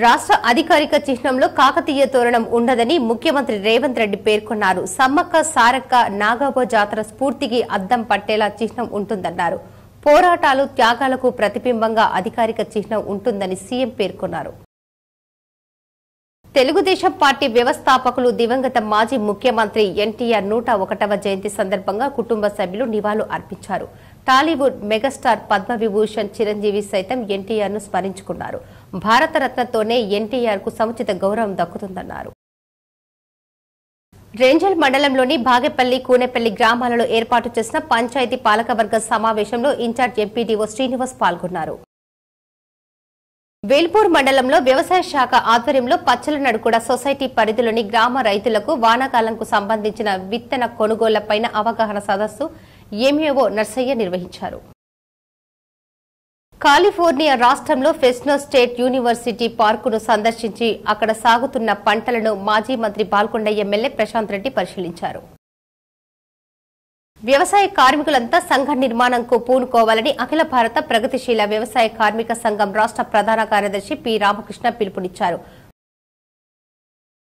రాష్ట్ర అధికారిక చిహ్నంలో కాకతీయ తోరణం ఉండదని ముఖ్యమంత్రి రేవంత్ రెడ్డి పేర్కొన్నారు. సమ్మక్క సారక్క నాగవ్వ జాతర స్ఫూర్తికి అద్దం పట్టేలా చిహ్నం ఉంటుందన్నారు. పోరాటాలు త్యాగాలకు ప్రతిబింబంగా అధికారిక చిహ్నం ఉంటుందని సీఎం పేర్కొన్నారు. తెలుగుదేశం పార్టీ వ్యవస్థాపకులు దివంగత మాజీ ముఖ్యమంత్రి ఎన్టీఆర్ 101వ జయంతి సందర్భంగా కుటుంబ సభ్యులు నివాళులు అర్పించారు. టాలీవుడ్ మెగాస్టార్ పద్మవిభూషణ్ చిరంజీవి సైతం ఎన్టీఆర్ ను స్మరించుకున్నారు. భారతరత్నతోనే ఎన్టీఆర్ కు సముచిత గౌరవం దక్కుతుందన్నారు. రేంజల్ మండలంలోని బాగేపల్లి, కూనేపల్లి గ్రామాలలో ఏర్పాటు చేసిన పంచాయతీ పాలకవర్గ సమావేశంలో ఇన్ఛార్జ్ ఎంపీడీఓ శ్రీనివాస్ పాల్గొన్నారు. వేల్పూర్ మండలంలో వ్యవసాయ శాఖ ఆధ్వర్యంలో పచ్చల నడుకుడ సొసైటీ పరిధిలోని గ్రామ రైతులకు వానాకాలంకు సంబంధించిన విత్తన కొనుగోళ్లపై అవగాహన సదస్సు ఎంఏఓ నర్సయ్య నిర్వహించారు. కాలిఫోర్నియా రాష్ట్రంలో ఫ్రెస్నో స్టేట్ యూనివర్సిటీ పార్కును సందర్శించి అక్కడ సాగుతున్న పంటలను మాజీ మంత్రి బాల్కొండ ఎమ్మెల్యే ప్రశాంత్ రెడ్డి పరిశీలించారు. వ్యవసాయ కార్మికులంతా సంఘ నిర్మాణంకు పూనుకోవాలని అఖిల భారత ప్రగతిశీల వ్యవసాయ కార్మిక సంఘం రాష్ట్ర ప్రధాన కార్యదర్శి పి రామకృష్ణ పిలుపునిచ్చారు.